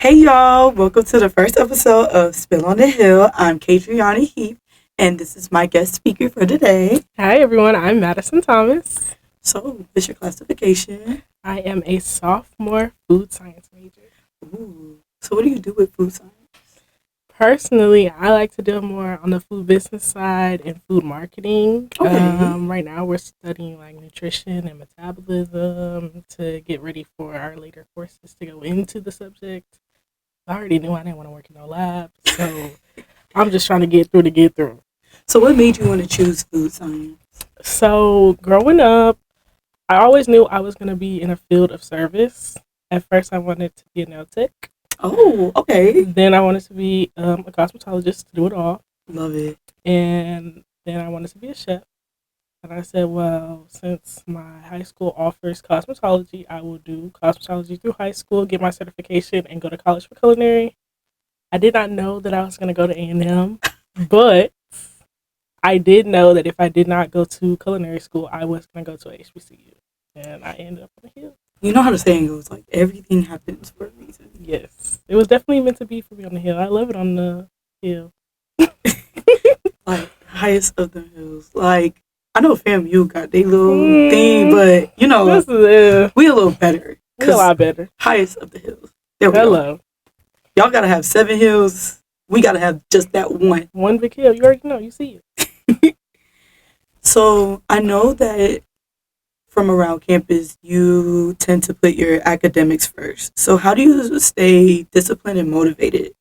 Hey y'all, welcome to the first episode of Spill on the Hill. I'm Kae'Driona, and this is my guest speaker for today. Hi everyone, I'm Madison Thomas. So, what's your classification? I am a sophomore food science major. Ooh. So, what do you do with food science? Personally, I like to do more on the food business side and food marketing. Okay. Right now, we're studying like nutrition and metabolism to get ready for our later courses to go into the subject. I already knew I didn't want to work in no lab, so I'm just trying to get through. So, what made you want to choose food science? So, growing up, I always knew I was going to be in a field of service. At first, I wanted to be a nail tech. Oh, okay. Then I wanted to be a cosmetologist to do it all. Love it. And then I wanted to be a chef. And I said, well, since my high school offers cosmetology, I will do cosmetology through high school, get my certification, and go to college for culinary. I did not know that I was going to go to A&M, but I did know that if I did not go to culinary school, I was going to go to a HBCU. And I ended up on the hill. You know how the saying goes, like, everything happens for a reason. Yes. It was definitely meant to be for me on the hill. I love it on the hill. Like, highest of the hills. Like, I know FAMU got their little thing, but, we a little better. We're a lot better. Highest of the hills. There we go. Y'all got to have 7 hills. We got to have just that one. One big hill. You already know. You see it. So, I know that from around campus, you tend to put your academics first. So, how do you stay disciplined and motivated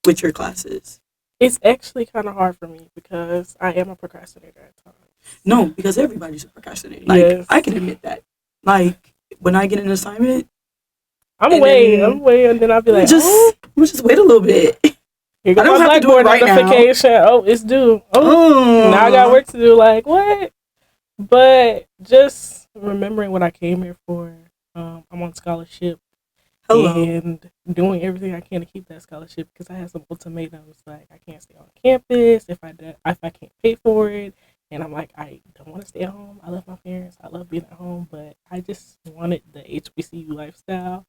with your classes? It's actually kind of hard for me because I am a procrastinator at times. No, because everybody's a procrastinator. Like, yes. I can admit that. Like, when I get an assignment, I'm waiting, and then I'll be like, just wait a little bit. Here goes my Blackboard notification. Now. Oh, it's due. Now I got work to do. Like, what? But just remembering what I came here for. I'm on scholarship. Hello. And doing everything I can to keep that scholarship because I had some ultimatums like I can't stay on campus if I can't pay for it, and I'm like I don't want to stay at home. I love my parents. I love being at home, but I just wanted the HBCU lifestyle.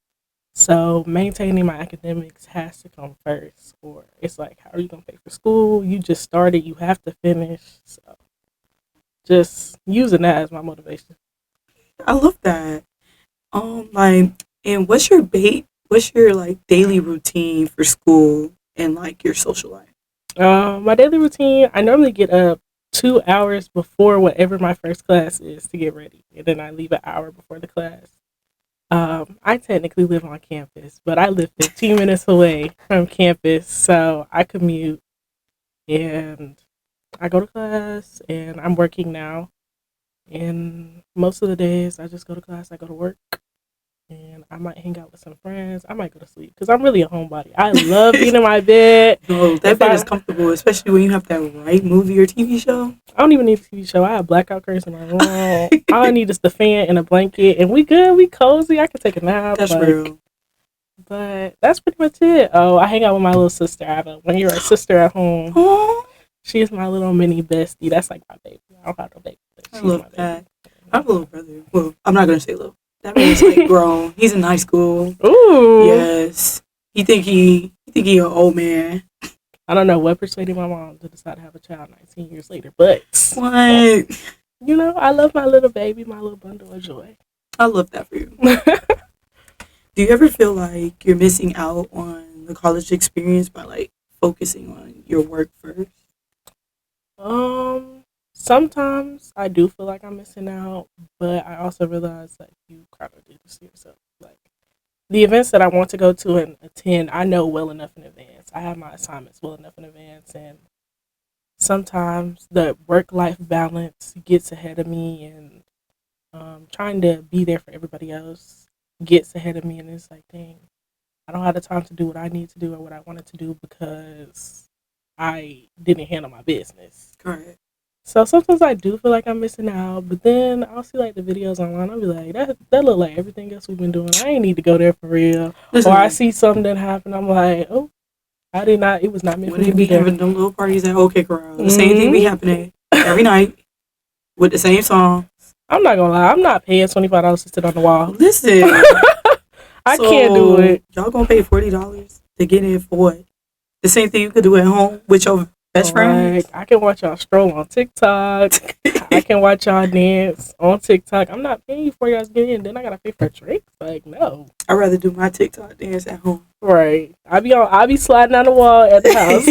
So maintaining my academics has to come first, or it's like how are you gonna pay for school? You just started, you have to finish. So just using that as my motivation. I love that. And what's your daily routine for school and like your social life? My daily routine, I normally get up 2 hours before whatever my first class is to get ready, and then I leave an hour before the class. I technically live on campus, but I live 15 minutes away from campus, so I commute and I go to class, and I'm working now. And most of the days, I just go to class, I go to work. And I might hang out with some friends. I might go to sleep because I'm really a homebody. I love being in my bed. No, that bed is comfortable, especially when you have that right movie or TV show. I don't even need a TV show. I have blackout curtains in my room. All I need is the fan and a blanket, and we good. We cozy. I can take a nap. That's real. But that's pretty much it. Oh, I hang out with my little sister. I have a 1-year-old sister at home. Aww. She's my little mini bestie. That's like my baby. I don't have no baby. I love that. I have a little brother. Well, I'm not gonna say little. That man's like grown. He's in high school. Ooh. Yes. He think he an old man. I don't know what persuaded my mom to decide to have a child 19 years later, but what? I love my little baby, my little bundle of joy. I love that for you. Do you ever feel like you're missing out on the college experience by like focusing on your work first? Sometimes I do feel like I'm missing out, but I also realize that you kind of do this to yourself. Like the events that I want to go to and attend, I know well enough in advance. I have my assignments well enough in advance, and sometimes the work-life balance gets ahead of me, and trying to be there for everybody else gets ahead of me, and it's like, dang, I don't have the time to do what I need to do or what I wanted to do because I didn't handle my business. Correct. So sometimes I do feel like I'm missing out, but then I'll see like the videos online. I'll be like, that look like everything else we've been doing. I ain't need to go there for real. Listen, or I see something that happened. I'm like, oh, it was not meant for me to be there. Having them little parties at OK Corral. The same thing be happening every night with the same song. I'm not gonna lie. I'm not paying $25 to sit on the wall. Listen, I can't do it. Y'all gonna pay $40 to get in for what? The same thing you could do at home with your best friends. Like, I can watch y'all stroll on TikTok. I can watch y'all dance on TikTok. I'm not paying you $40 to get in. Then I gotta pay for drinks. Like, no. I'd rather do my TikTok dance at home. Right. I be sliding down the wall at the house.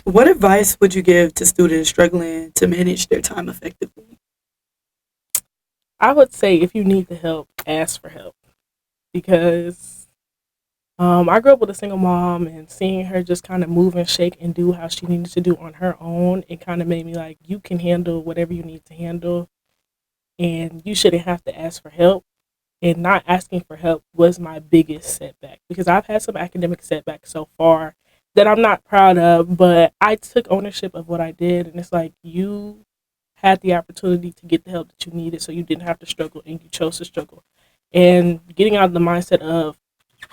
What advice would you give to students struggling to manage their time effectively? I would say if you need the help, ask for help. Because I grew up with a single mom, and seeing her just kind of move and shake and do how she needed to do on her own, it kind of made me like, you can handle whatever you need to handle, and you shouldn't have to ask for help. And not asking for help was my biggest setback, because I've had some academic setbacks so far that I'm not proud of, but I took ownership of what I did, and it's like, you had the opportunity to get the help that you needed, so you didn't have to struggle, and you chose to struggle. And getting out of the mindset of,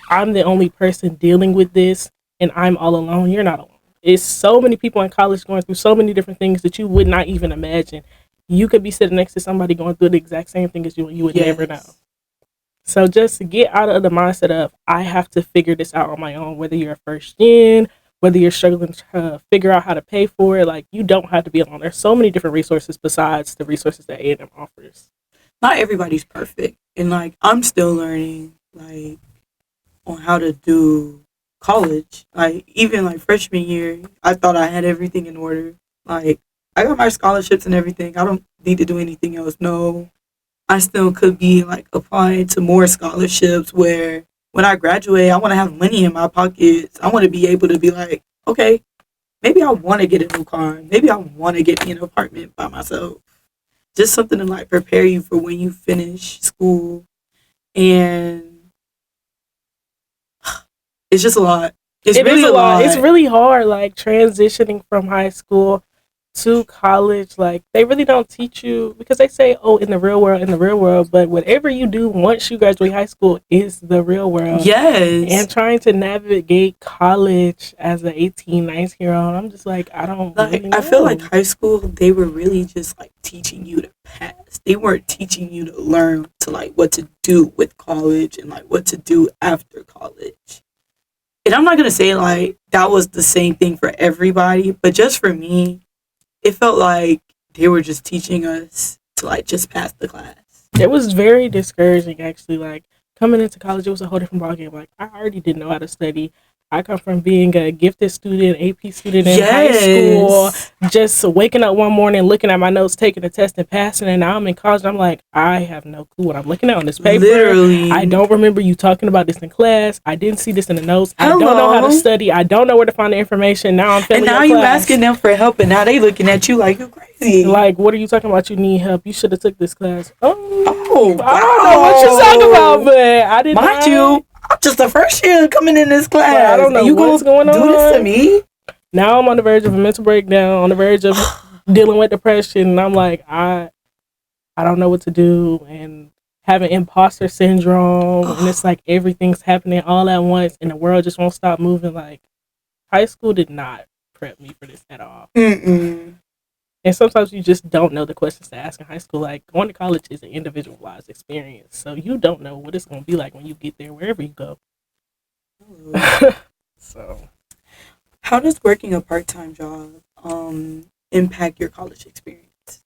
I'm the only person dealing with this and I'm all alone. You're not alone. It's so many people in college going through so many different things that you would not even imagine. You could be sitting next to somebody going through the exact same thing as you, and you would never know. So just get out of the mindset of, I have to figure this out on my own, whether you're a first gen, whether you're struggling to figure out how to pay for it. Like, you don't have to be alone. There's so many different resources besides the resources that A&M offers. Not everybody's perfect. And like, I'm still learning, like, on how to do college. Like, even like freshman year, I thought I had everything in order. Like, I got my scholarships and everything. I don't need to do anything else. No, I still could be like applying to more scholarships where when I graduate, I want to have money in my pockets. I want to be able to be like, okay, maybe I want to get a new car. Maybe I want to get me an apartment by myself. Just something to like prepare you for when you finish school. And it's just a lot. It's really a lot. It's really hard, like, transitioning from high school to college. Like, they really don't teach you, because they say, oh, in the real world, but whatever you do once you graduate high school is the real world. Yes. And trying to navigate college as an 18, 19-year-old, I'm just like, I don't really know. I feel like high school, they were really just like teaching you to pass. They weren't teaching you to learn to like what to do with college and like what to do after college. And I'm not going to say like that was the same thing for everybody, but just for me, it felt like they were just teaching us to like just pass the class. It was very discouraging, actually. Like, coming into college, it was a whole different ballgame. Like, I already didn't know how to study. I come from being a gifted student, AP student in high school, just waking up one morning, looking at my notes, taking a test and passing, and now I'm in college. I'm like, I have no clue what I'm looking at on this paper. Literally. I don't remember you talking about this in class. I didn't see this in the notes. I don't know how to study. I don't know where to find the information. Now I'm failing. And now you asking them for help, and now they looking at you like you're crazy. Like, what are you talking about? You need help. You should have took this class. Wow. I don't know what you're talking about, but I didn't. Mind you, I'm just the first year coming in this class. Like, I don't know what's going on. Do this to me? Now I'm on the verge of a mental breakdown, on the verge of dealing with depression, and I'm like, I don't know what to do, and having imposter syndrome, and it's like everything's happening all at once, and the world just won't stop moving. Like, high school did not prep me for this at all. Mm-mm. And sometimes you just don't know the questions to ask in high school. Like, going to college is an individualized experience, so you don't know what it's going to be like when you get there, wherever you go. So, how does working a part-time job impact your college experience?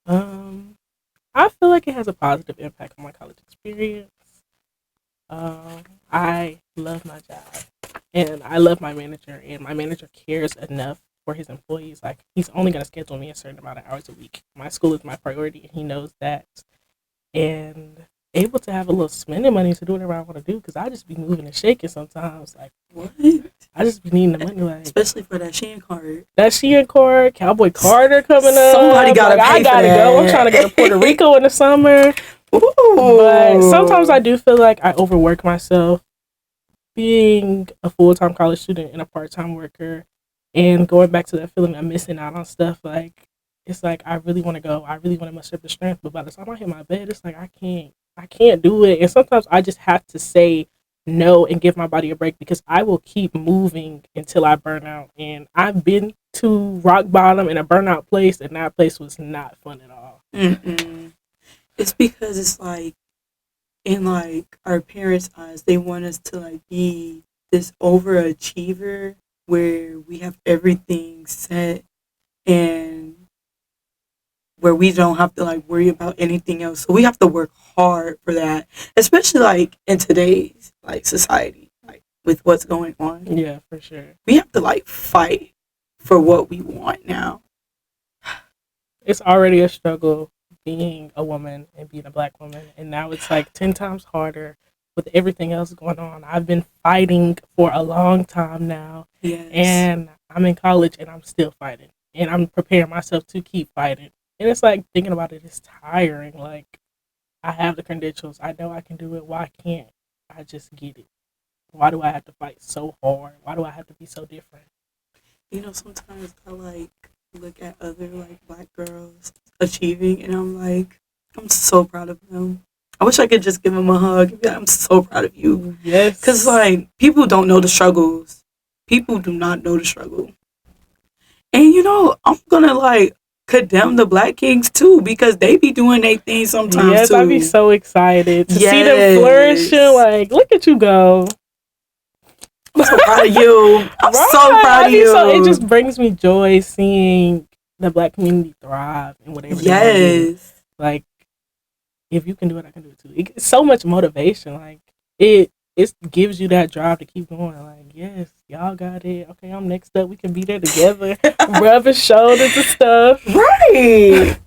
I feel like it has a positive impact on my college experience. I love my job, and I love my manager, and my manager cares enough for his employees. Like, he's only going to schedule me a certain amount of hours a week. My school is my priority, and he knows that. And able to have a little spending money to do whatever I want to do, because I just be moving and shaking sometimes. Like, what? I just be needing the money, like, especially for that Shein card. That Shein card, Cowboy Carter coming up. Somebody gotta pay I gotta for that. go. I'm trying to go to Puerto Rico in the summer. Ooh. But sometimes I do feel like I overwork myself. Being a full-time college student and a part-time worker, and going back to that feeling of missing out on stuff, like, it's like I really want to go. I really want to muster up the strength, but by the time I hit my bed, it's like I can't do it. And sometimes I just have to say no and give my body a break, because I will keep moving until I burn out. And I've been to rock bottom in a burnout place, and that place was not fun at all. Mm-mm. It's because it's like in like our parents' eyes, they want us to like be this overachiever where we have everything set and where we don't have to like worry about anything else. So we have to work hard for that, especially like in today's like society, like with what's going on. Yeah, for sure. We have to like fight for what we want now. It's already a struggle being a woman and being a black woman, and now it's like 10 times harder with everything else going on. I've been fighting for a long time now, Yes. and I'm in college and I'm still fighting, and I'm preparing myself to keep fighting. And it's like thinking about it is tiring. Like, I have the credentials, I know I can do it. Why can't I just get it? Why do I have to fight so hard? Why do I have to be so different? You know, sometimes I like look at other like black girls achieving and I'm like, I'm so proud of them. I wish I could just give them a hug and be like, I'm so proud of you. Yes. Because like people don't know the struggles. People do not know the struggle. And you know, I'm gonna like condemn the black kings too because they be doing their thing sometimes yes, too. I'd be so excited to see them Yes. flourishing. Like, look at you go. I'm so proud of you. I'm so proud of you. So it just brings me joy seeing the black community thrive in whatever they want to do. Yes. Like, if you can do it, I can do it too. It's so much motivation. Like, it gives you that drive to keep going. Like, yes, y'all got it. Okay, I'm next up. We can be there together, rubbing shoulders and stuff. Right.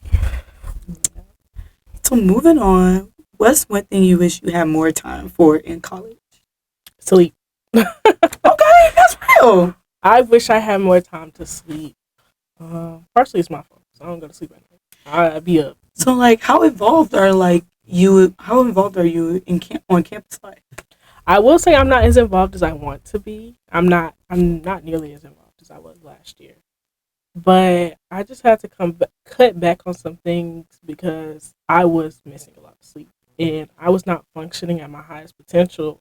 So moving on, what's one thing you wish you had more time for in college? Sleep. Okay, that's real. I wish I had more time to sleep. Partially it's my fault, so I don't go to sleep at night. I be up. So like, how involved are you in on campus life? I will say I'm not as involved as I want to be. I'm not nearly as involved as I was last year. But I just had to cut back on some things because I was missing a lot of sleep and I was not functioning at my highest potential.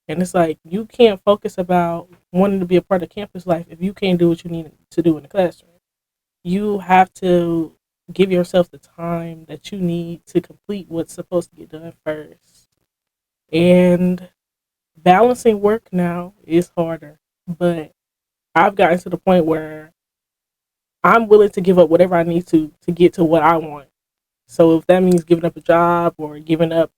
And it's like you can't focus about wanting to be a part of campus life if you can't do what you need to do in the classroom. You have to give yourself the time that you need to complete what's supposed to get done first. And balancing work now is harder, but I've gotten to the point where I'm willing to give up whatever I need to get to what I want. So if that means giving up a job or giving up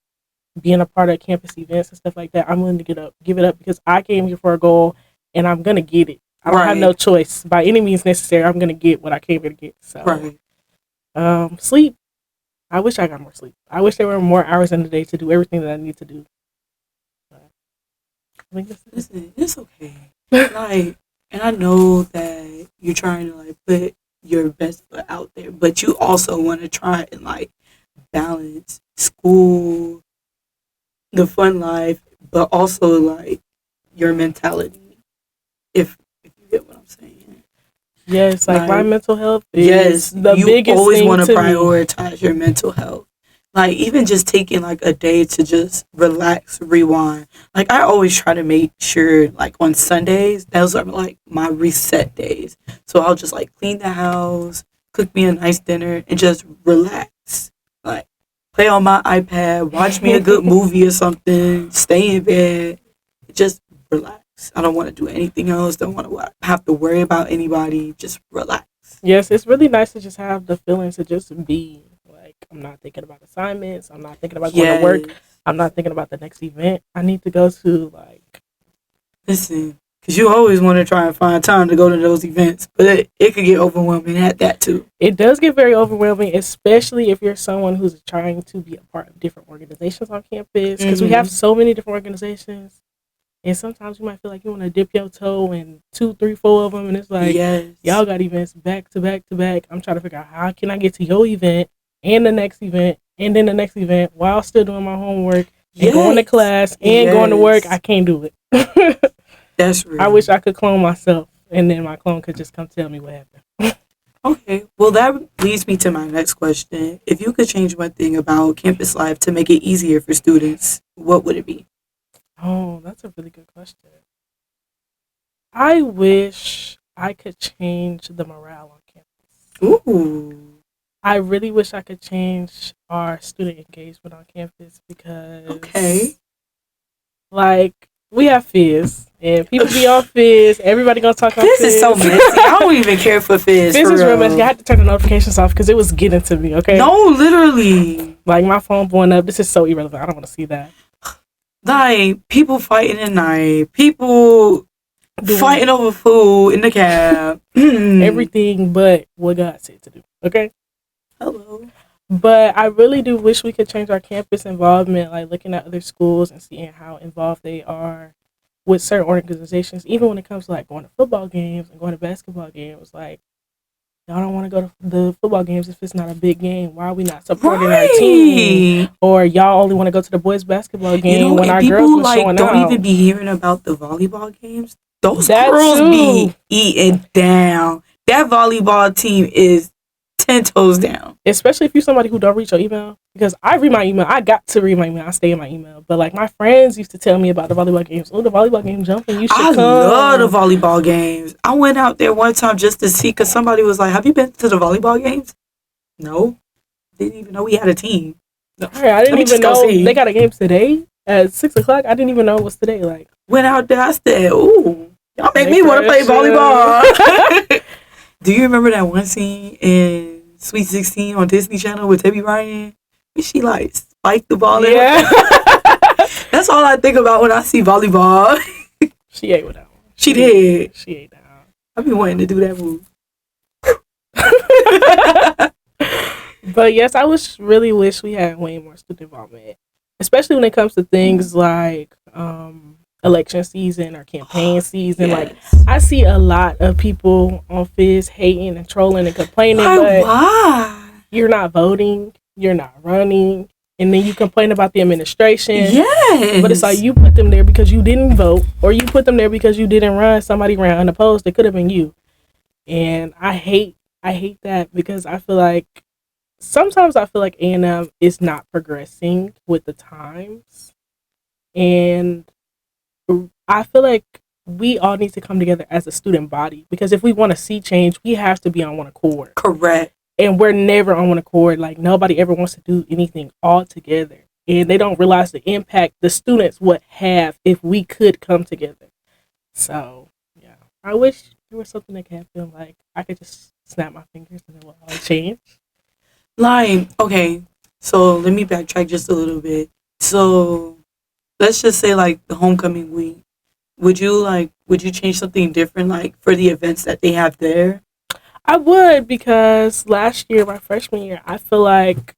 being a part of campus events and stuff like that, I'm willing to give it up because I came here for a goal and I'm gonna get it. I don't have no choice by any means necessary. I'm gonna get what I came here to get. So, sleep. I wish I got more sleep. I wish there were more hours in the day to do everything that I need to do. I think Listen, it's okay. Like, and I know that you're trying to like put your best foot out there, but you also want to try and like balance school, the fun life, but also like your mentality. If you get what I'm saying. Yes, like my mental health is yes, the you biggest always thing want to to prioritize me. your mental health. Like even just taking like a day to just relax, rewind. Like I always try to make sure like on Sundays, those are like my reset days. So I'll just like clean the house, cook me a nice dinner, and just relax. Like play on my iPad, watch me a good movie or something, stay in bed, just relax. I don't want to do anything else. Don't want to have to worry about anybody. Just relax. Yes, it's really nice to just have the feelings to just be. Like, I'm not thinking about assignments. I'm not thinking about going to work. I'm not thinking about the next event I need to go to. Like, listen, because you always want to try and find time to go to those events, but it could get overwhelming at that too. It does get very overwhelming, especially if you're someone who's trying to be a part of different organizations on campus. Because we have so many different organizations. And sometimes you might feel like you want to dip your toe in 2, 3, 4 of them. And it's like, y'all got events back to back to back. I'm trying to figure out how can I get to your event and the next event and then the next event while still doing my homework and going to class and going to work. I can't do it. That's real. I wish I could clone myself and then my clone could just come tell me what happened. Okay. Well, that leads me to my next question. If you could change one thing about campus life to make it easier for students, what would it be? Oh, that's a really good question. I wish I could change the morale on campus. Ooh. I really wish I could change our student engagement on campus because, Okay. like, we have Fizz, and people be on Fizz. Everybody gonna talk on Fizz. Fizz is so messy. I don't even care for Fizz. Fizz for is real real. messy. I had to turn the notifications off because it was getting to me. Okay. No, literally. Like my phone blowing up. This is so irrelevant. I don't want to see that. Like people fighting at night. People fighting over food in the cab. Everything but what God said to do. Okay. Hello. But I really do wish we could change our campus involvement, like looking at other schools and seeing how involved they are with certain organizations, even when it comes to like going to football games and going to basketball games. Like, y'all don't want to go to the football games if it's not a big game. Why are we not supporting our team? Or y'all only want to go to the boys basketball game when our girls were like, showing don't out. even be hearing about the volleyball games. Those That girls too. be eating down. That volleyball team is 10 toes down. Especially if you're somebody who don't read your email. Because I read my email. I got to read my email. I stay in my email. But like my friends used to tell me about the volleyball games. Oh, the volleyball game jumping. You should come. I love the volleyball games. I went out there one time just to see because somebody was like, have you been to the volleyball games? No. Didn't even know we had a team. No. I didn't even know they got a game today at 6 o'clock. I didn't even know it was today. Like, went out there. I said, ooh, y'all make me want to play volleyball. Do you remember that one scene in Sweet 16 on Disney Channel with Debbie Ryan? She like spiked the ball in. Yeah. That's all I think about when I see volleyball. She ate with that one. She did. She ate that one. I've been wanting to do that move. But yes, I really wish we had way more student involvement, especially when it comes to things like election season or campaign season. Yes. Like I see a lot of people on Fizz hating and trolling and complaining, but why? You're not voting, you're not running, and then you complain about the administration. Yes. But it's like you put them there because you didn't vote, or you put them there because you didn't run. Somebody ran unopposed. It could have been you. And I hate that because I feel like sometimes I feel like A&M is not progressing with the times. And I feel like we all need to come together as a student body because if we want to see change, we have to be on one accord. Correct. And we're never on one accord. Like nobody ever wants to do anything all together. And they don't realize the impact the students would have if we could come together. So, yeah. I wish there was something that could happen. Like I could just snap my fingers and it will all change. Like, okay, so let me backtrack just a little bit. So let's just say like the homecoming week. Would you change something different like for the events that they have there? I would because last year, my freshman year, I feel like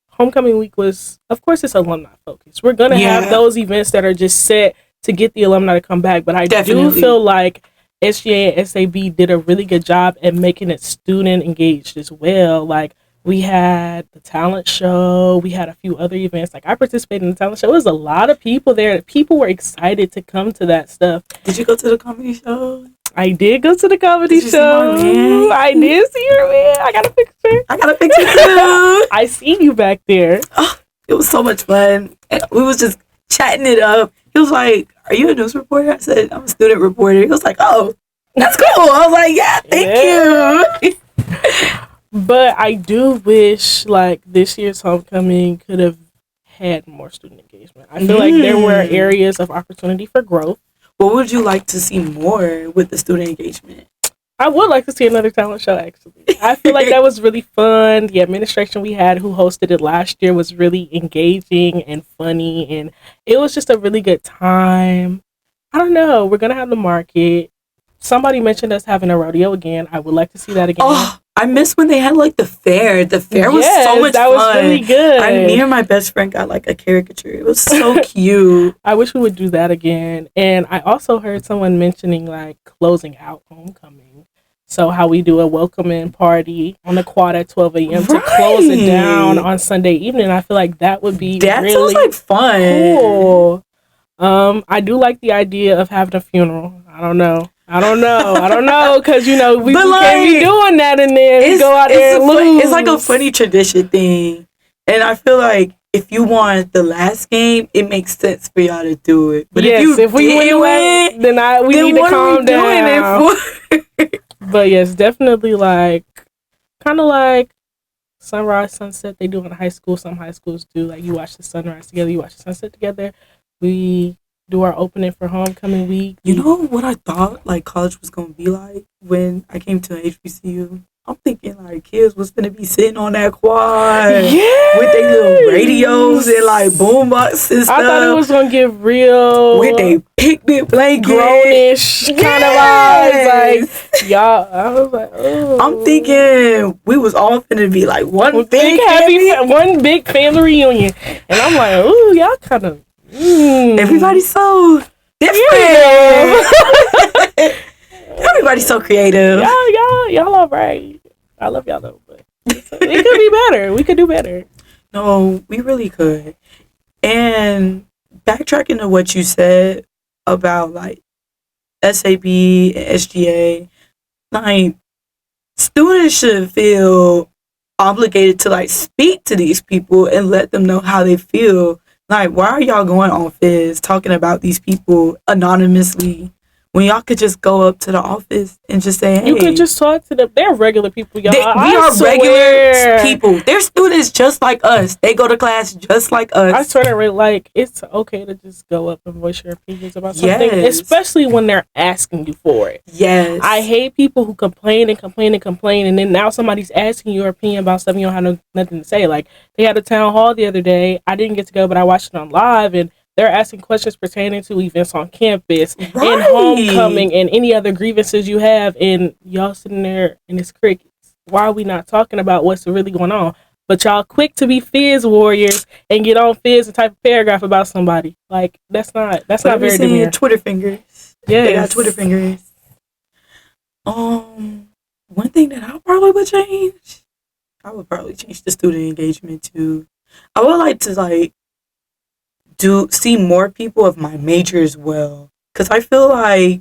homecoming week was, of course, it's alumni focused. We're going to have those events that are just set to get the alumni to come back. But I do feel like SGA and SAB did a really good job at making it student engaged as well. Like we had the talent show. We had a few other events. Like I participated in the talent show. There was a lot of people there. People were excited to come to that stuff. Did you go to the comedy show? I did go to the comedy show. I did see your man. I got a picture too. I see you back there. Oh, it was so much fun. We was just chatting it up. He was like, "Are you a news reporter?" I said, "I'm a student reporter." He was like, "Oh, that's cool." I was like, "Yeah, thank you." But I do wish like this year's homecoming could have had more student engagement. I feel like there were areas of opportunity for growth. What would you like to see more with the student engagement? I would like to see another talent show, actually. I feel like that was really fun. The administration we had who hosted it last year was really engaging and funny, and it was just a really good time. I don't know. We're going to have the market. Somebody mentioned us having a rodeo again. I would like to see that again. Oh, I miss when they had like the fair. The fair was so much fun. That was really good. Me and my best friend got like a caricature. It was so cute. I wish we would do that again. And I also heard someone mentioning like closing out homecoming. So how we do a welcoming party on the quad at 12 a.m. to close it down on Sunday evening. I feel like that would be really sounds like fun. Cool. I do like the idea of having a funeral. I don't know, because we can't be doing that, and then we go out there and lose. It's like a funny tradition thing, and I feel like if you want the last game, it makes sense for y'all to do it. But if we win, then we need to calm down. But yes, definitely kind of like sunrise, sunset. They do in high school. Some high schools do. Like, you watch the sunrise together, you watch the sunset together. We do our opening for homecoming week. You know what I thought like college was gonna be like when I came to HBCU? I'm thinking like kids was gonna be sitting on that quad with their little radios and like boombox and stuff. I thought it was gonna get real with their picnic blanket, grownish kind of vibes. Like, y'all, I was like, oh. I'm thinking we was all finna be like one big family reunion, and I'm like, ooh, y'all kind of. Everybody's so different. Everybody's so creative. Y'all all right. I love y'all though, but it could be better. We could do better. No, we really could. And backtracking to what you said about like SAB and SGA, like students should feel obligated to like speak to these people and let them know how they feel. Like, why are y'all going on Fizz talking about these people anonymously when y'all could just go up to the office and just say, hey. You could just talk to them. They're regular people, y'all. We are regular people. They're students just like us. They go to class just like us. I sort of like, it's okay to just go up and voice your opinions about something, especially when they're asking you for it. Yes. I hate people who complain, and then now somebody's asking your opinion about something you don't have nothing to say. Like, they had a town hall the other day. I didn't get to go, but I watched it on live, and they're asking questions pertaining to events on campus and homecoming and any other grievances you have, and y'all sitting there and it's crickets. Why are we not talking about what's really going on? But y'all quick to be Fizz warriors and get on Fizz and type a paragraph about somebody. Like, that's not very demure. Twitter fingers. Yeah, they got Twitter fingers. One thing that I probably would change, I would probably change the student engagement too. I would like to see more people of my major as well, because I feel like,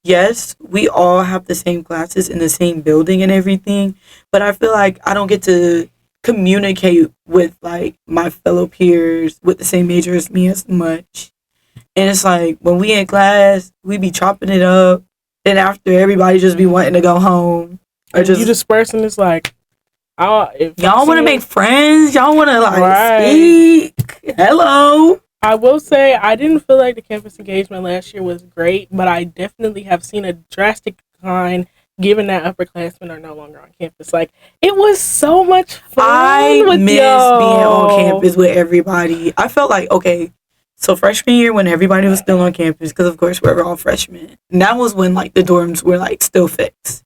yes, we all have the same classes in the same building and everything, but I feel like I don't get to communicate with like my fellow peers with the same major as me as much. And it's like when we in class, we be chopping it up, then after everybody just be wanting to go home, or just you disperse, and it's like, y'all want to make friends, y'all want to speak. Hello. I will say I didn't feel like the campus engagement last year was great, but I definitely have seen a drastic decline given that upperclassmen are no longer on campus. Like, it was so much fun. I miss being on campus with everybody. I felt like, okay, so freshman year when everybody was still on campus, because of course we're all freshmen, and that was when like the dorms were like still fixed.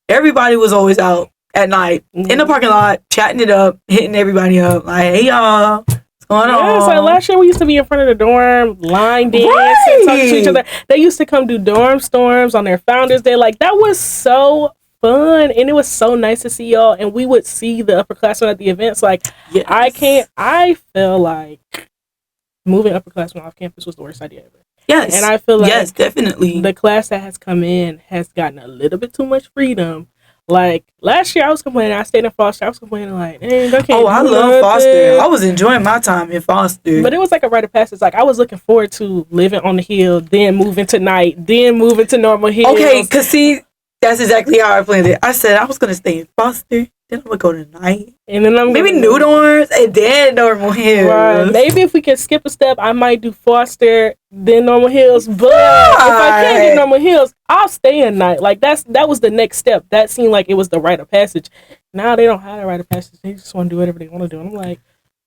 Everybody was always out at night in the parking lot, chatting it up, hitting everybody up, like, hey y'all. It's like last year we used to be in front of the dorm, line dance, and talking to each other. They used to come do dorm storms on their Founders Day. Like, that was so fun, and it was so nice to see y'all. And we would see the upperclassmen at the events. Like, yes. I feel like moving upperclassmen off campus was the worst idea ever. Yes, and I feel like definitely the class that has come in has gotten a little bit too much freedom. Like, last year I was complaining. I stayed in Foster. I was complaining like, I love Foster. I was enjoying my time in Foster. But it was like a rite of passage. Like, I was looking forward to living on the hill, then moving to night, then moving to Normal Hills. Okay, because see, that's exactly how I planned it. I said I was going to stay in Foster, then I'm going to go to night. And then I'm maybe New Dorms, and then Normal Hills. Right. Maybe if we can skip a step, I might do Foster, then Normal Hills. But if I can't do Normal Hills, I'll stay in night. Like, that was the next step. That seemed like it was the rite of passage. Now they don't have the rite of passage. They just want to do whatever they want to do. And I'm like,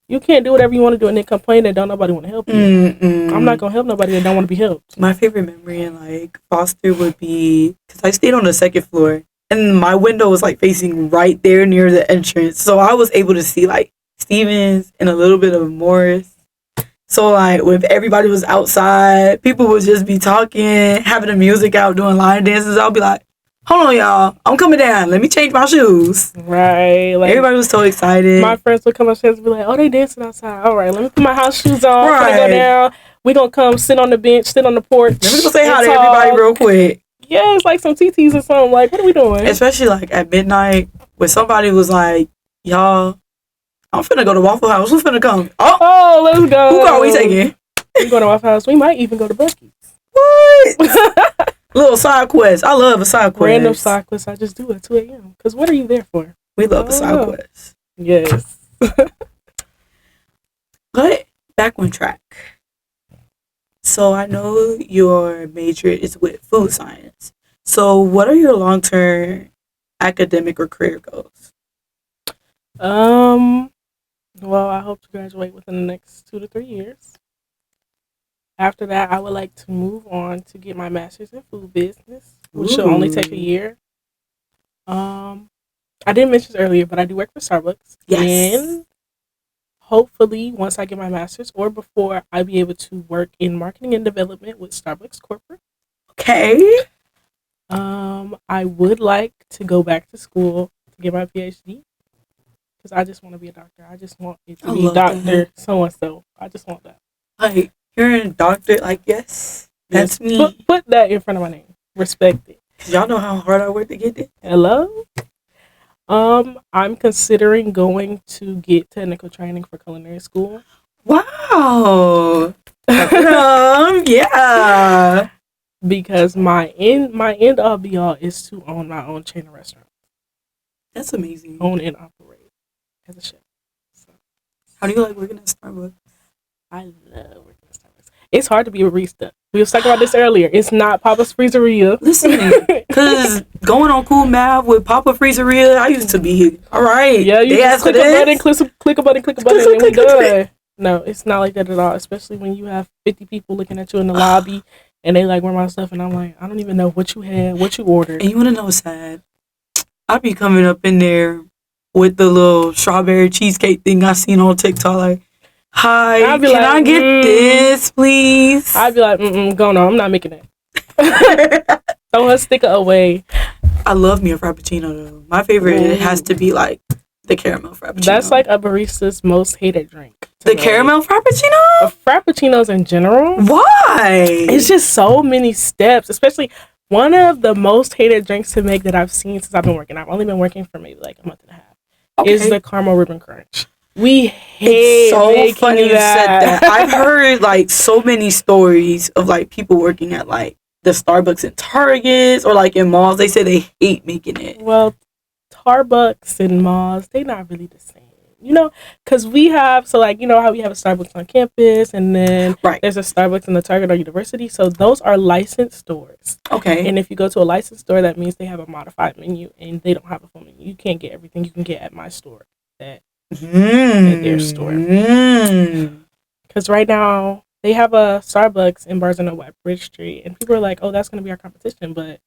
you can't do whatever you want to do and then complain that don't nobody want to help you. I'm not going to help nobody that don't want to be helped. My favorite memory in, like, Foster would be, because I stayed on the second floor, and my window was, like, facing right there near the entrance. So I was able to see, like, Stevens and a little bit of Morris. So, like, when everybody was outside, people would just be talking, having the music out, doing line dances. I'll be like, hold on, y'all. I'm coming down. Let me change my shoes. Right. Like, everybody was so excited. My friends would come upstairs and be like, oh, they dancing outside. All right, let me put my house shoes on. Right. Go down. We going to come sit on the bench, sit on the porch. Let me go say hi to everybody real quick. Yeah, it's like some TTs or something. Like, what are we doing? Especially, like, at midnight, when somebody was like, y'all, I'm finna go to Waffle House. Who's finna come? Oh, let's go. Who car we taking? We go to Waffle House. We might even go to Buc-ee's. What? Little side quest. I love a side quest. Random side quest. I just do at 2 a.m. Because what are you there for? We love a side quest. Yes. But back on track. So I know your major is with food science. So what are your long term academic or career goals? Um. Well, I hope to graduate within the next 2 to 3 years. After that, I would like to move on to get my master's in food business, which should only take a Ooh. year. Um, I didn't mention this earlier, but I do work for Starbucks, Yes. and hopefully, once I get my master's or before, I'll be able to work in marketing and development with Starbucks corporate. Okay. I would like to go back to school to get my PhD because I just want to be a doctor. I just want it I to be love that. doctor so and so. I just want that. Like you're a doctor, like yes. Yes, That's me. put that in front of my name. Respect it. Y'all know how hard I work to get it? Hello. I'm considering going to get technical training for culinary school. Wow. Yeah. Because my end all be all is to own my own chain of restaurants, That's amazing. own and operate as a chef. So How do you like working at Starbucks? I love working at Starbucks. It's hard to be a barista. We was talking about this earlier. It's not Papa's Freezeria. Listen, because going on Cool Math with Papa Freezeria, I used to be all right. Yeah, you they just asked for click a button, this. click a button, and we're done. No, it's not like that at all. Especially when you have 50 people looking at you in the lobby and they like, where my stuff? And I'm like, I don't even know what you had, what you ordered. And you want to know what's sad? I be coming up in there with the little strawberry cheesecake thing I seen on TikTok. Like, hi, I'd be can like, I get this, please? I'd be like, go on, I'm not making it. Throw her sticker away. I love me a frappuccino though. My favorite it has to be like the caramel frappuccino. That's like a barista's most hated drink. The caramel frappuccino? Frappuccinos in general. Why? It's just so many steps, especially one of the most hated drinks to make that I've seen since I've been working. I've only been working for maybe like a month and a half. Is the caramel ribbon crunch. We hate it's so making funny you said that. I've heard like so many stories of like people working at like the Starbucks and Targets or like in malls. They say they hate making it. Well, Starbucks and malls, they not really the same. You know, because we have, so like, you know how we have a Starbucks on campus and then there's a Starbucks in the Target or University. So those are licensed stores. Okay. And if you go to a licensed store, that means they have a modified menu and they don't have a full menu. You can't get everything you can get at my store, at their store. Because right now, they have a Starbucks in Barnes & Noble at Bridge Street. And people are like, oh, that's going to be our competition. But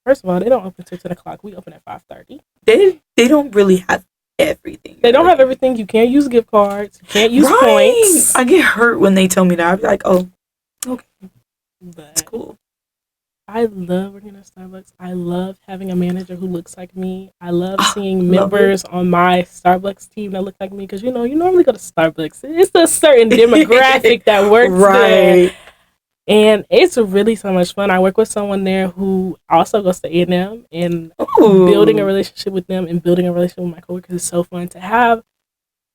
first of all, they don't open until 10 o'clock. We open at 5:30. They don't really have everything. They don't have everything. You can't use gift cards. You can't use points. I get hurt when they tell me that. I'd be like, oh, okay. That's cool. I love working at Starbucks. I love having a manager who looks like me. I love seeing members on my Starbucks team that look like me. Because, you know, you normally go to Starbucks. It's a certain demographic that works there. And it's really so much fun. I work with someone there who also goes to A&M, and building a relationship with them and building a relationship with my coworkers is so fun to have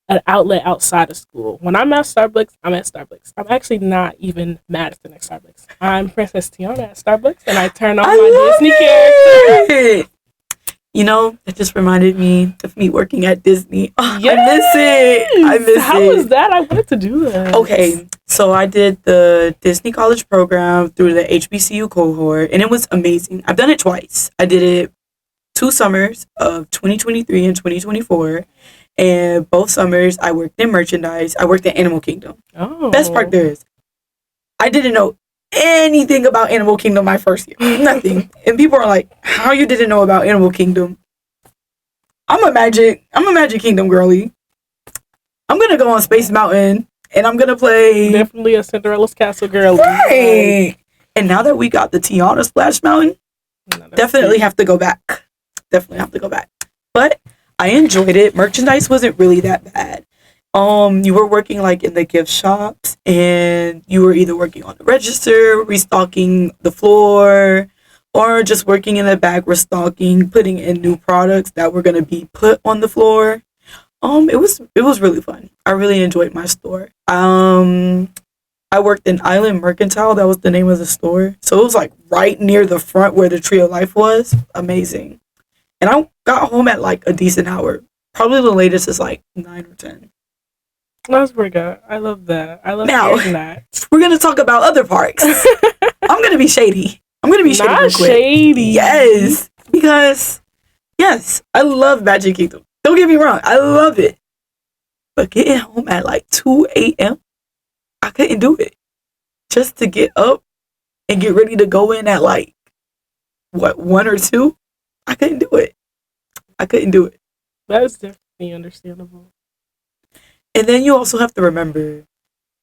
an outlet outside of school. When I'm at Starbucks, I'm at Starbucks. I'm actually not even Madison at Starbucks. I'm Princess Tiana at Starbucks, and I turn on my Disney character. You know, it just reminded me of me working at Disney. Oh, yes! I miss it. How was that? I wanted to do that. Okay, so I did the Disney College program through the HBCU cohort, and it was amazing. I've done it twice. I did it 2 summers of 2023 and 2024, and both summers I worked in merchandise. I worked at Animal Kingdom. Oh. Best part there is, I didn't know anything about Animal Kingdom my first year. Nothing. And people are like, how you didn't know about Animal Kingdom? I'm a Magic Kingdom girly. I'm gonna go on Space Mountain and I'm gonna play definitely a Cinderella's Castle girl. Right. And now that we got the Tiana Splash Mountain, definitely have to go back. But I enjoyed it. Merchandise wasn't really that bad. You were working like in the gift shops and you were either working on the register, restocking the floor, or just working in the back, restocking, putting in new products that were going to be put on the floor. It was really fun. I really enjoyed my store. I worked in Island Mercantile. That was the name of the store. So it was like right near the front where the Tree of Life was. Amazing. And I got home at like a decent hour. Probably the latest is like 9 or 10. That's pretty good. I love that. I love Now, hearing that. we're going to talk about other parks. I'm going to be shady. I'm going to be shady Not real quick. shady. Yes. Because, yes, I love Magic Kingdom. Don't get me wrong. I love it. But getting home at like 2 a.m., I couldn't do it. Just to get up and get ready to go in at like, 1 or 2? I couldn't do it. I couldn't do it. That is definitely understandable. And then you also have to remember,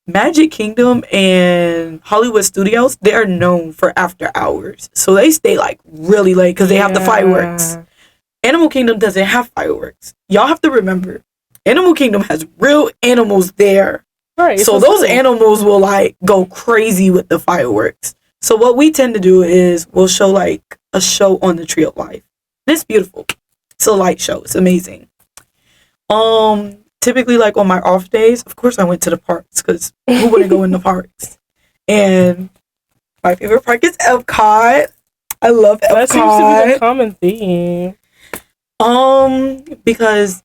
Magic Kingdom and Hollywood Studios, they are known for after hours. So they stay like really late because they have the fireworks. Animal Kingdom doesn't have fireworks. Y'all have to remember, Animal Kingdom has real animals there. Right. So those animals will like go crazy with the fireworks. So what we tend to do is we'll show like a show on the Tree of Life. And it's beautiful. It's a light show. It's amazing. Typically, like on my off days, of course, I went to the parks because who wouldn't go in the parks? And my favorite park is Epcot. I love Epcot. That seems to be the common theme. Because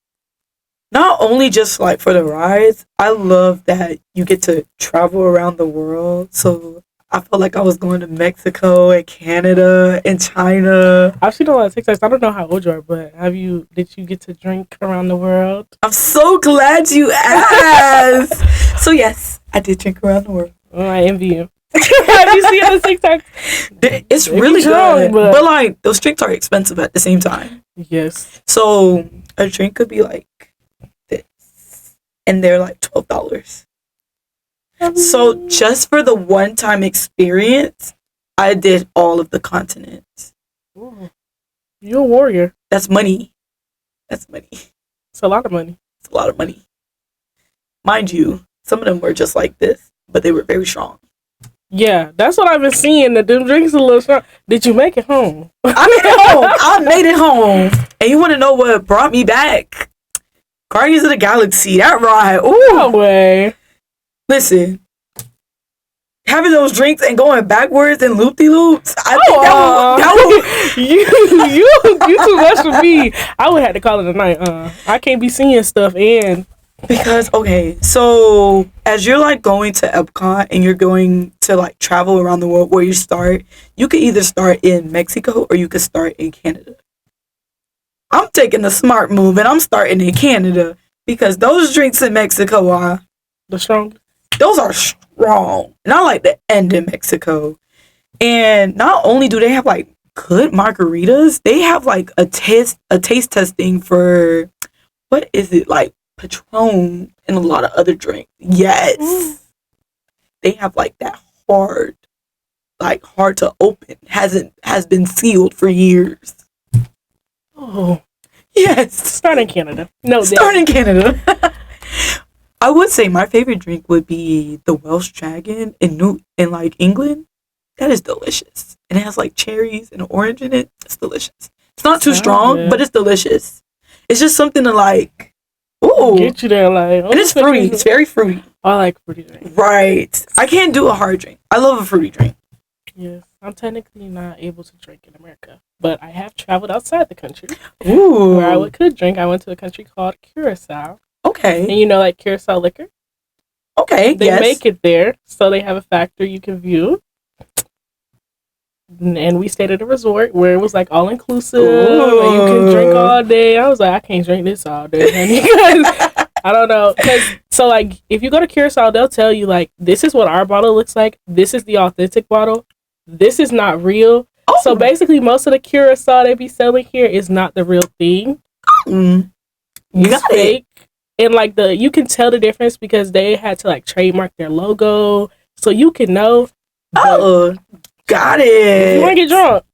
not only just like for the rides, I love that you get to travel around the world. So I felt like I was going to Mexico and Canada and China. I've seen a lot of TikToks. I don't know how old you are, but did you get to drink around the world? I'm so glad you asked. So yes, I did drink around the world. Oh, I envy you. Have you seen the TikToks? It's really good. But like, those drinks are expensive at the same time. Yes. So a drink could be like this. And they're like $12. So just for the one-time experience, I did all of the continents. Ooh. You're a warrior. That's money. That's money. It's a lot of money. It's a lot of money. Mind you, some of them were just like this, but they were very strong. Yeah, that's what I've been seeing. That them drinks a little strong. Did you make it home? I made it home. I made it home. And you want to know what brought me back? Guardians of the Galaxy. That ride. Ooh. No way. Listen, having those drinks and going backwards and loop-de-loops, I think that would you too much for me. I would have to call it a night. I can't be seeing stuff and because okay, so as you're like going to Epcot and you're going to like travel around the world, where you could either start in Mexico or you could start in Canada. I'm taking the smart move and I'm starting in Canada because those drinks in Mexico are the strongest. Those are strong. And I like the end in Mexico. And not only do they have like good margaritas, they have like a taste testing for what is it, like Patron and a lot of other drinks. Yes. They have like that hard to open. Has been sealed for years. Oh. Yes. Start in Canada. No, start in Canada. I would say my favorite drink would be the Welsh Dragon in like England. That is delicious. And it has like cherries and orange in it. It's delicious. It's not too strong, but it's delicious. It's just something to like, ooh. Get you there like. And it's fruity. It's very fruity. I like fruity drinks. Right. I can't do a hard drink. I love a fruity drink. Yes. I'm technically not able to drink in America, but I have traveled outside the country. Ooh. Where I could drink. I went to a country called Curacao. Okay. And you know, like Curacao liquor? Okay, They make it there, so they have a factory you can view. And we stayed at a resort where it was like all inclusive, and you can drink all day. I was like, I can't drink this all day, honey. I don't know. So, like, if you go to Curacao, they'll tell you, like, this is what our bottle looks like. This is the authentic bottle. This is not real. Oh. So, basically, most of the Curacao they be selling here is not the real thing. You got fake. And like you can tell the difference because they had to like trademark their logo, so you can know. Oh, got it. If you want to get drunk,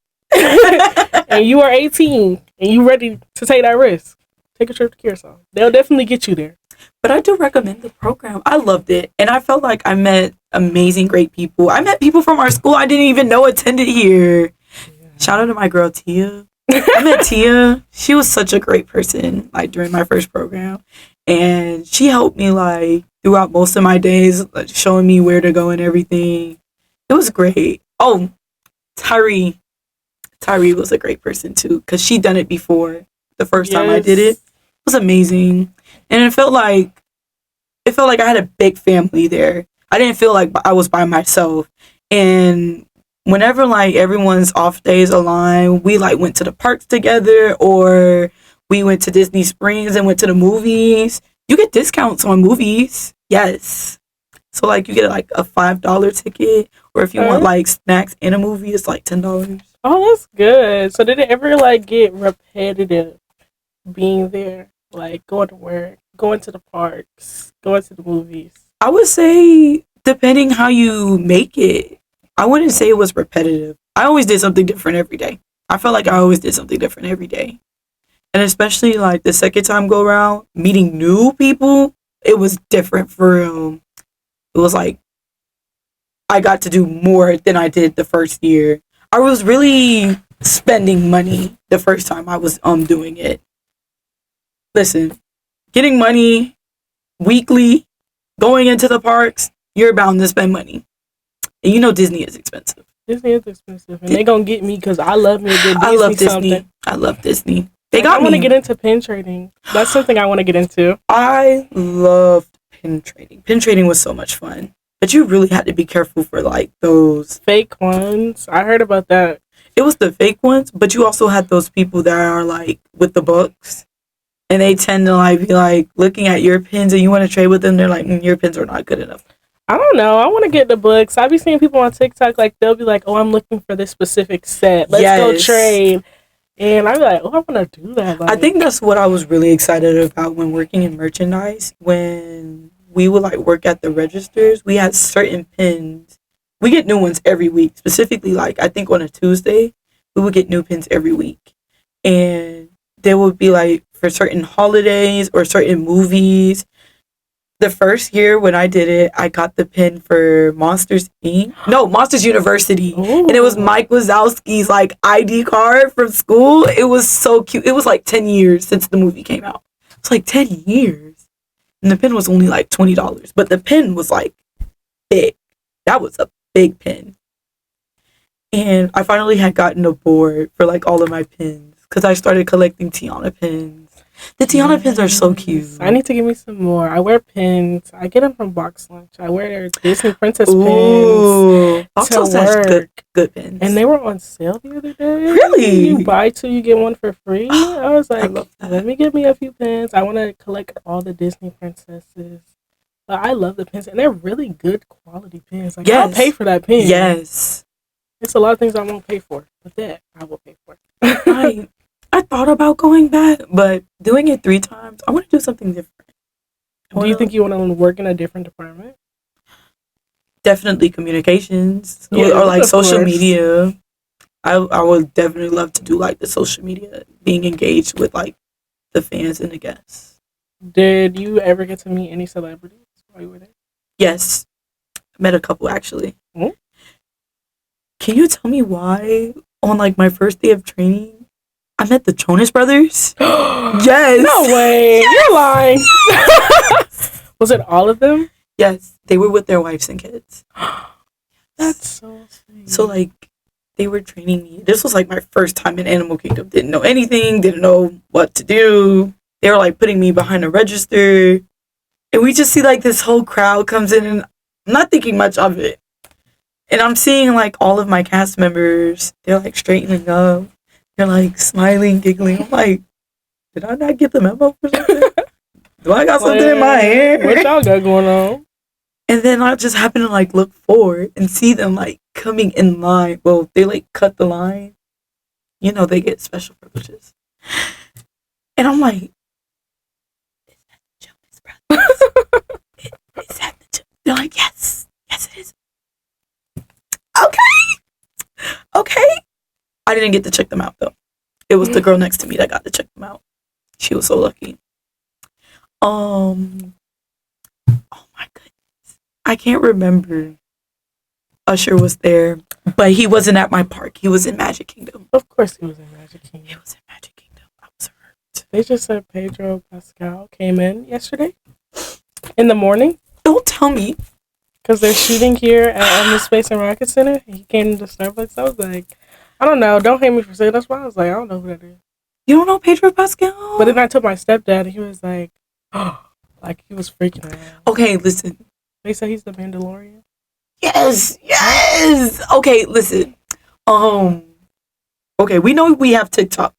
and you are 18 and you ready to take that risk, take a trip to Curacao. They'll definitely get you there. But I do recommend the program. I loved it, and I felt like I met amazing, great people. I met people from our school I didn't even know attended here. Yeah. Shout out to my girl Tia. I met Tia. She was such a great person, like during my first program. And she helped me like throughout most of my days, like, showing me where to go and everything. It was great. Oh, Tyree was a great person too, because she done it before the first time I did it. was amazing, and it felt like I had a big family there. I didn't feel like I was by myself. And whenever like everyone's off days aligned, we like went to the parks together, or we went to Disney Springs and went to the movies. You get discounts on movies. Yes. So like you get like a $5 ticket, or if you want like snacks and a movie, it's like $10. Oh, that's good. So did it ever like get repetitive being there? Like going to work, going to the parks, going to the movies. I would say depending how you make it, I wouldn't say it was repetitive. I always did something different every day. I felt like I always did something different every day. And especially like the second time go around, meeting new people, it was different for real. It was like I got to do more than I did the first year. I was really spending money the first time I was doing it. Listen, getting money weekly, going into the parks, you're bound to spend money. And you know Disney is expensive. Disney is expensive. And they gonna get me because I love me a good Disney. I love Disney. Something. I love Disney. I want to get into pin trading. That's something I want to get into. I loved pin trading. Pin trading was so much fun. But you really had to be careful for like those fake ones. I heard about that. It was the fake ones, but you also had those people that are like with the books. And they tend to like be like looking at your pins and you want to trade with them. They're like, your pins are not good enough. I don't know. I want to get the books. I be seeing people on TikTok like they'll be like, "Oh, I'm looking for this specific set. Let's go trade." And I'm like, "Oh, I want to do that." Like, I think that's what I was really excited about when working in merchandise. When we would like work at the registers, we had certain pins. We get new ones every week. Specifically, like I think on a Tuesday, we would get new pins every week, and there would be like for certain holidays or certain movies. The first year when I did it, I got the pin for Monsters Inc. No, Monsters University. Ooh. And it was Mike Wazowski's like ID card from school. It was so cute. It was like 10 years since the movie came out. It's like 10 years. And the pin was only like $20. But the pin was like big. That was a big pin. And I finally had gotten a board for like all of my pins. Because I started collecting Tiana pins. The Tiana pins are so cute. I need to give me some more. I wear pins. I get them from Box Lunch. I wear their Disney Princess pins. Box Lunch has good pins. And they were on sale the other day. Really? You buy two, you get one for free. I was like, let me get me a few pins. I want to collect all the Disney princesses. But I love the pins. And they're really good quality pins. Like, yes. I'll pay for that pin. Yes. It's a lot of things I won't pay for. But that, I will pay for. Right. I thought about going back, but doing it 3 times, I want to do something different. Do you think you want to work in a different department? Definitely communications or like social media. I would definitely love to do like the social media, being engaged with like the fans and the guests. Did you ever get to meet any celebrities while you were there? Yes. I met a couple actually. Mm-hmm. Can you tell me why on like my first day of training, I met the Jonas Brothers? Yes. No way. Yes. You're lying. Yes. Was it all of them? Yes. They were with their wives and kids. That's so sweet. So, like, they were training me. This was, like, my first time in Animal Kingdom. Didn't know anything. Didn't know what to do. They were, like, putting me behind a register. And we just see, like, this whole crowd comes in. And I'm not thinking much of it. And I'm seeing, like, all of my cast members. They're, like, straightening up. They're like smiling, giggling. I'm like, did I not get the memo for something? Do I got something in my hair? What y'all got going on? And then I just happen to like look forward and see them like coming in line. Well, they like cut the line. You know, they get special privileges. And I'm like, is that the Jonas Brothers? Is that the They're like, yes, it is. Okay. I didn't get to check them out, though. It was the girl next to me that got to check them out. She was so lucky. Oh, my goodness. I can't remember. Usher was there, but he wasn't at my park. He was in Magic Kingdom. Of course he was in Magic Kingdom. He was in Magic Kingdom. I was hurt. They just said Pedro Pascal came in yesterday in the morning. Don't tell me. Because they're shooting here at the Space and Rocket Center. He came to Starbucks. I was like, I don't know. Don't hate me for saying that's why I was like, I don't know who that is. You don't know Pedro Pascal? But then I told my stepdad, and he was like, like he was freaking out. Okay, listen. They say he's the Mandalorian. Yes. Okay, listen. Okay, we know we have TikTok.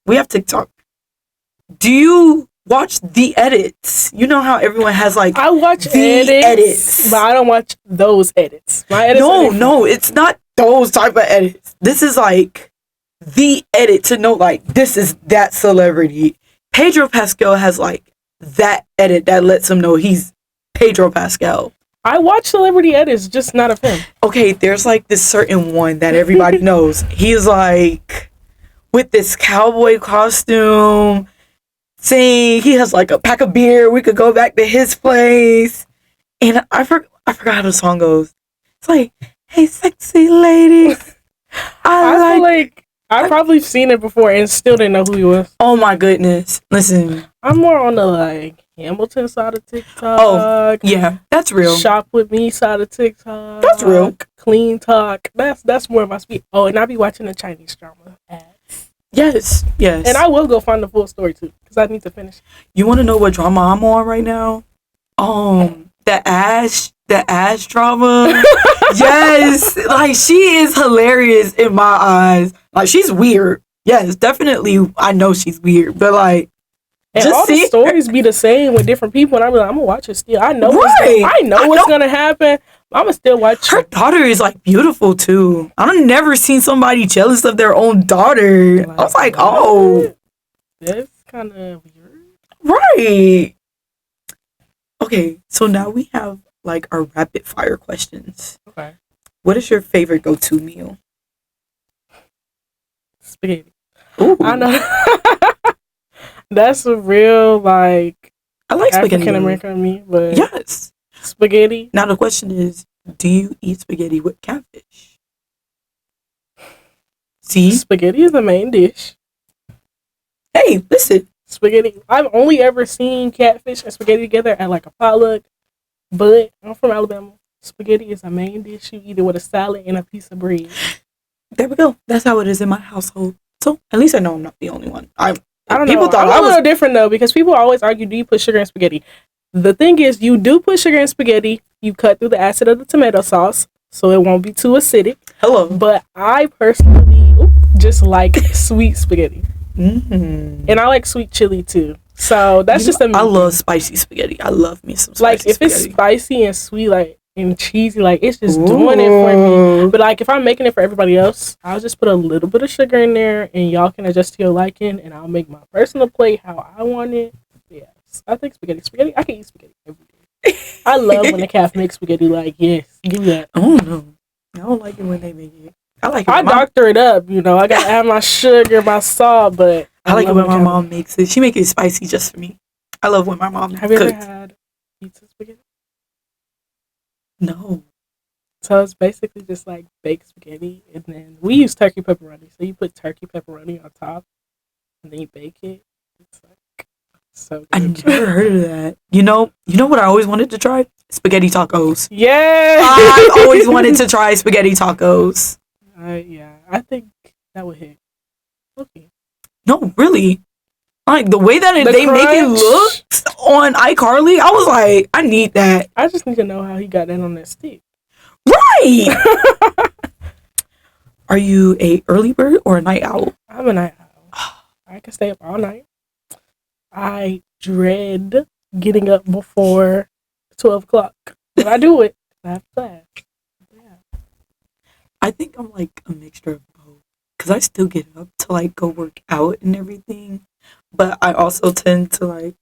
Do you watch the edits? You know how everyone has like I watch the edits, but I don't watch those edits. My edits. No, it's not those type of edits. This is like the edit to know like this is that celebrity. Pedro Pascal has like that edit that lets him know he's Pedro Pascal. I watch celebrity edits, just not of him. Okay, there's like this certain one that everybody knows. He's like with this cowboy costume, saying he has like a pack of beer. We could go back to his place, and I forgot how the song goes. It's like, "Hey, sexy ladies." I feel like I've probably seen it before and still didn't know who he was. Oh my goodness! Listen, I'm more on the like Hamilton side of TikTok. Oh yeah, that's real. Shop with me side of TikTok. That's real. Clean talk. That's more of my speed. Oh, and I be watching the Chinese drama ads. Yes. And I will go find the full story too, because I need to finish. You want to know what drama I'm on right now? The Ash drama. Yes, like she is hilarious in my eyes. Like she's weird. Yes, definitely. I know she's weird, but like, and just all the stories be the same with different people, and I'm like, I'm gonna watch it still. I know what's gonna happen. I'm gonna still watch. Her daughter is like beautiful too. I've never seen somebody jealous of their own daughter. I was like, oh, that's kind of weird, right? Okay, so now we have like our rapid fire questions. Okay. What is your favorite go-to meal? Spaghetti. Ooh. I know. That's a real like I like spaghetti. African American of me, but yes. Spaghetti. Now the question is, do you eat spaghetti with catfish? See? Spaghetti is the main dish. Hey, listen. Spaghetti. I've only ever seen catfish and spaghetti together at like a potluck, but I'm from Alabama. Spaghetti is a main dish. You eat it with a salad and a piece of bread. There we go. That's how it is in my household. So at least I know I'm not the only one. I don't know. I'm a little different though, because people always argue, do you put sugar in spaghetti? The thing is, you do put sugar in spaghetti. You cut through the acid of the tomato sauce, so it won't be too acidic. Hello. But I personally just like sweet spaghetti. Mm-hmm. And I like sweet chili too. So that's just a I love spicy spaghetti. I love me some spicy spaghetti. If it's spicy and sweet, like, and cheesy, like, it's just doing it for me. But like, if I'm making it for everybody else, I'll just put a little bit of sugar in there, and y'all can adjust to your liking, and I'll make my personal plate how I want it. Yes, I think spaghetti. I can eat spaghetti every day. I love when the calf makes spaghetti. Like, yes, give me that. Oh no, I don't like it when they make it. I like it. I doctor it up, you know. I gotta add my sugar, my salt, but I like it when my mom makes it. She makes it spicy just for me. I love when my mom cooks. Have you ever had pizza spaghetti? No. So it's basically just like baked spaghetti, and then we use turkey pepperoni. So you put turkey pepperoni on top, and then you bake it. It's like so good. I never heard of that. You know what I always wanted to try? Spaghetti tacos. Yeah. I always wanted to try spaghetti tacos. Yeah, I think that would hit. Okay. No, really. Like the way that they make it look on iCarly, I was like, I need that. I just need to know how he got that on that stick. Right. Are you a early bird or a night owl? I'm a night owl. I can stay up all night. I dread getting up before 12 o'clock. But I do it. I have class. Yeah. I think I'm like a mixture of both. Because I still get up to like go work out and everything. But I also tend to like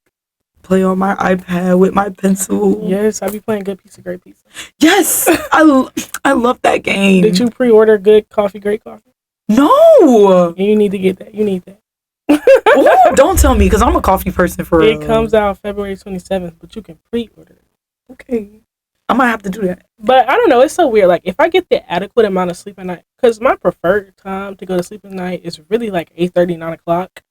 play on my iPad with my pencil. Yes, I be playing Good Pizza, Great Pizza. Yes, I love that game. Did you pre-order Good Coffee, Great Coffee? No. You need to get that. You need that. Ooh, don't tell me, because I'm a coffee person for real. It comes out February 27th, but you can pre-order it. Okay. I might have to do that. But I don't know. It's so weird. Like, if I get the adequate amount of sleep at night, because my preferred time to go to sleep at night is really like 8:30, 9 o'clock.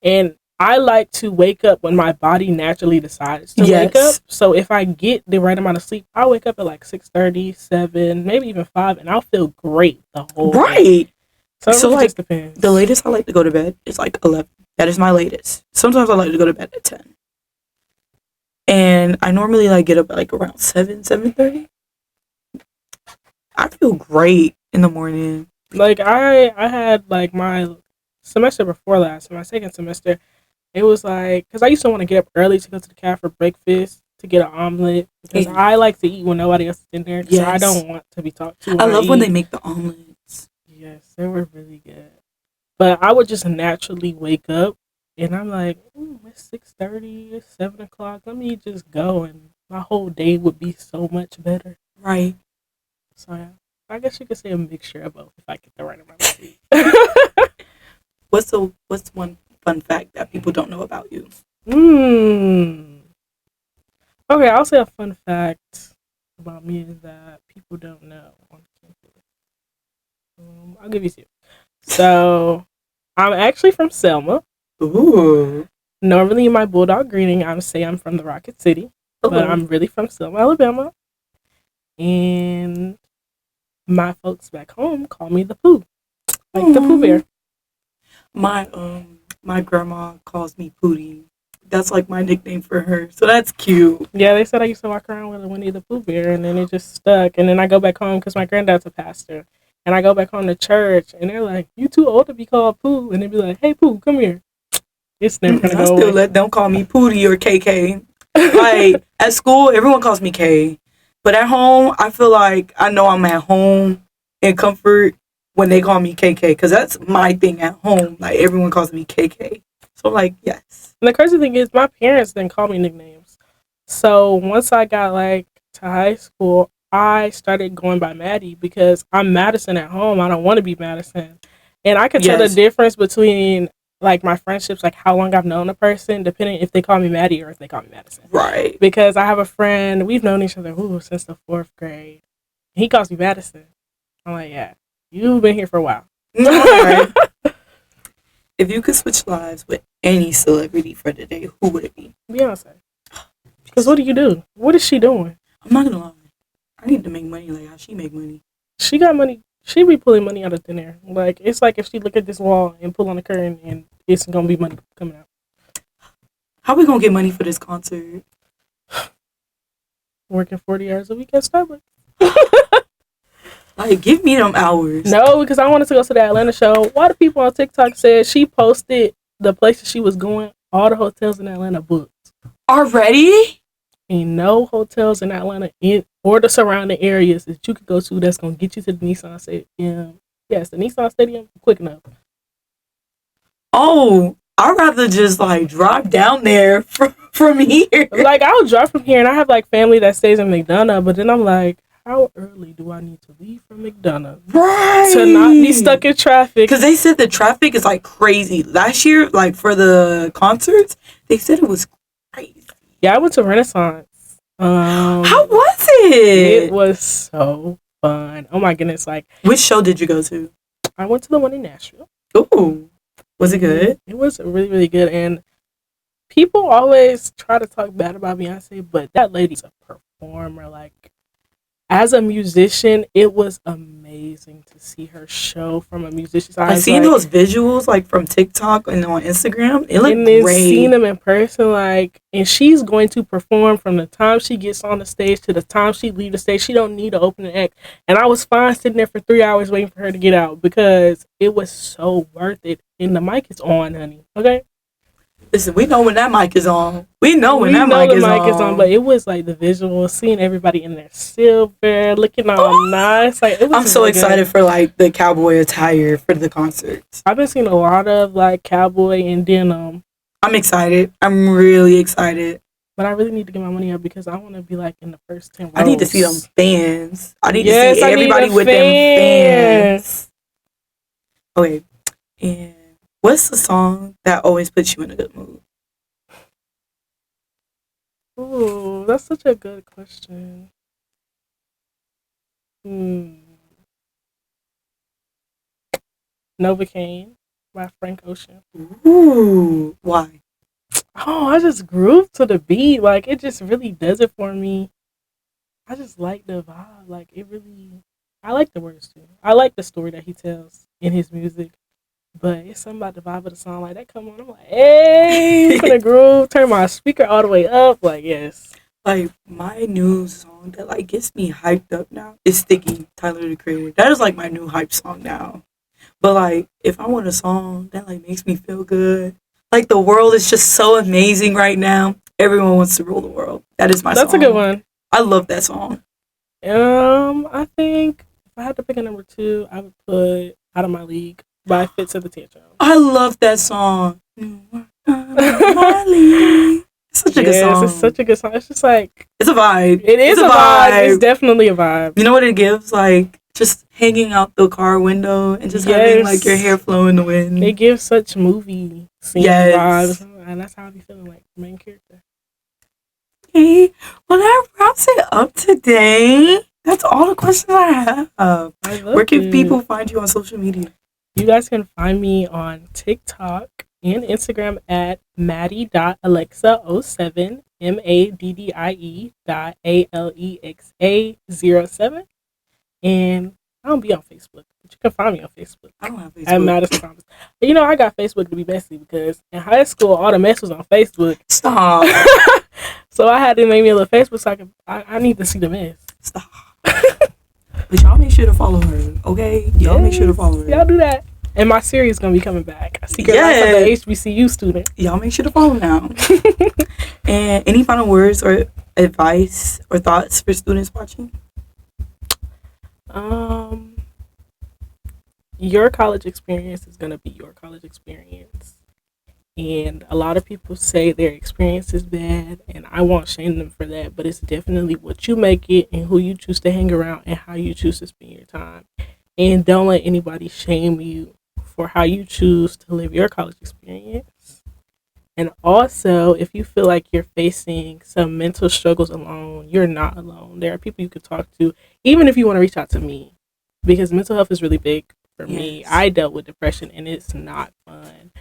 And I like to wake up when my body naturally decides to wake up. So if I get the right amount of sleep, I'll wake up at like 6:30, 7, maybe even 5, and I'll feel great the whole day. So it really like, just depends. The latest I like to go to bed is like 11. That is my latest. Sometimes I like to go to bed at 10. And I normally like get up at like around 7, 7:30. I feel great in the morning. Like I had like my semester before last, my second semester. It was like because I used to want to get up early to go to the cafe for breakfast to get an omelet because I like to eat when nobody else is in there because I don't want to be talked to. I love when they make the omelets. Yes, they were really good. But I would just naturally wake up and I'm like, it's 6:30, it's 7 o'clock. Let me just go and my whole day would be so much better. Right. So yeah, I guess you could say a mixture of both if I get the right amount of sleep. What's one fun fact that people don't know about you? Okay, I'll say a fun fact about me that people don't know on campus. I'll give you two. So, I'm actually from Selma. Ooh. Normally, in my bulldog greeting, I would say I'm from the Rocket City, but I'm really from Selma, Alabama. And my folks back home call me the Pooh, like the Pooh Bear. My grandma calls me Pootie. That's like my nickname for her, so that's cute. Yeah, they said I used to walk around with a Winnie the Pooh Bear, and then it just stuck. And then I go back home because my granddad's a pastor, and I go back home to church, and they're like, "You too old to be called Pooh," and they be like, "Hey Pooh, come here." It's never gonna go away. I still let them call me Pootie or KK. Like at school, everyone calls me K, but at home, I feel like I know I'm at home in comfort when they call me KK because that's my thing at home. Like everyone calls me KK, so like yes. And the crazy thing is, my parents didn't call me nicknames. So once I got like to high school, I started going by Maddie because I'm Madison at home. I don't want to be Madison, and I could tell the difference between like my friendships, like how long I've known a person, depending if they call me Maddie or if they call me Madison. Right. Because I have a friend, we've known each other since the 4th grade. He calls me Madison. I'm like, yeah, you've been here for a while. Right. If you could switch lives with any celebrity for the day, who would it be? Beyonce. Because what do you do? What is she doing? I'm not gonna lie. I need to make money like how she make money. She got money. She be pulling money out of thin air. Like it's like if she look at this wall and pull on the curtain and it's gonna be money coming out. How we gonna get money for this concert? Working 40 hours a week at Starbucks. Like, give me them hours. No, because I wanted to go to the Atlanta show. A lot of people on TikTok said she posted the places she was going. All the hotels in Atlanta booked. Already? Ain't no hotels in Atlanta or the surrounding areas that you could go to that's going to get you to the Nissan Stadium. Yes, the Nissan Stadium, quick enough. Oh, I'd rather just, like, drive down there from here. Like, I'll drive from here, and I have, like, family that stays in McDonough, but then I'm like, how early do I need to leave from McDonough? Right. To not be stuck in traffic. Because they said the traffic is, like, crazy. Last year, like, for the concerts, they said it was crazy. Yeah, I went to Renaissance. How was it? It was so fun. Oh, my goodness. Like, which show did you go to? I went to the one in Nashville. Ooh. Was it good? It was really, really good. And people always try to talk bad about Beyonce, but that lady's a performer. Like, as a musician, it was amazing to see her show from a musician's eyes. I seen those visuals like from TikTok and on Instagram. It looked great. Seeing them in person, like, and she's going to perform from the time she gets on the stage to the time she leaves the stage. She don't need to open an act. And I was fine sitting there for 3 hours waiting for her to get out because it was so worth it. And the mic is on, honey. Okay. Listen, we know when that mic is on. We know when that mic is on. But it was like the visuals, seeing everybody in their silver, looking all nice. Like it was. I'm so excited for like the cowboy attire for the concerts. I've been seeing a lot of like cowboy and denim. I'm excited. I'm really excited. But I really need to get my money up because I want to be like in the first 10 rows. I need to see them fans. I need to see everybody with them fans. Okay, and what's the song that always puts you in a good mood? Ooh, that's such a good question. Novocaine by Frank Ocean. Ooh, why? Oh, I just groove to the beat. Like, it just really does it for me. I just like the vibe. Like, it really... I like the words, too. I like the story that he tells in his music. But it's something about the vibe of the song. Like, that come on, I'm like, hey, for the groove, turn my speaker all the way up. Like, yes. Like, my new song that, like, gets me hyped up now is Sticky, Tyler, the Creator. That is, like, my new hype song now. But, like, if I want a song that, like, makes me feel good, like, the world is just so amazing right now. Everyone wants to rule the world. That is my song. That's a good one. I love that song. I think if I had to pick a number 2, I would put Out of My League by Fits of the Tantrum. I love that song. My league. It's such a good song. It's such a good song. It's just like, it's a vibe. It is a vibe. It's definitely a vibe. You know what it gives? Like, just hanging out the car window and just having, like, your hair flow in the wind. It gives such movie scene vibes. And that's how I be feeling like the main character. Okay. Well, that wraps it up today. That's all the questions I have. Where can people find you on social media? You guys can find me on TikTok and Instagram at maddie.alexa07, maddie.alexa07. And I don't be on Facebook, but you can find me on Facebook. I don't have Facebook. At Madison Thomas. You know, I got Facebook to be messy because in high school, all the mess was on Facebook. Stop. So I had to make me a little Facebook so I need to see the mess. Stop. But y'all make sure to follow her, okay? Y'all make sure to follow her. Y'all do that. And my series is going to be coming back. Secret Life of the HBCU Student. Y'all make sure to follow now. And any final words or advice or thoughts for students watching? Your college experience is going to be your college experience. And a lot of people say their experience is bad, and I won't shame them for that, but it's definitely what you make it and who you choose to hang around and how you choose to spend your time. And don't let anybody shame you for how you choose to live your college experience. And also, if you feel like you're facing some mental struggles alone, you're not alone. There are people you can talk to, even if you want to reach out to me, because mental health is really big for me. I dealt with depression, and it's not fun.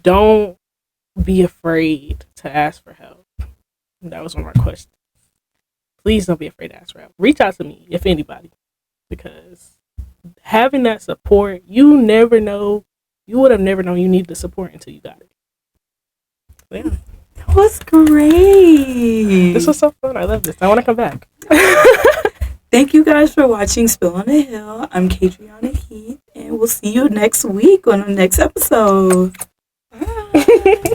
Don't be afraid to ask for help. That was one of our questions. Please don't be afraid to ask for help. Reach out to me, if anybody, because having that support, you would have never known you needed the support until you got it. Yeah. That was great. This was so fun. I love this. I want to come back. Thank you guys for watching Spill on the Hill. I'm Kae'Driona Heath, and we'll see you next week on the next episode. Bye.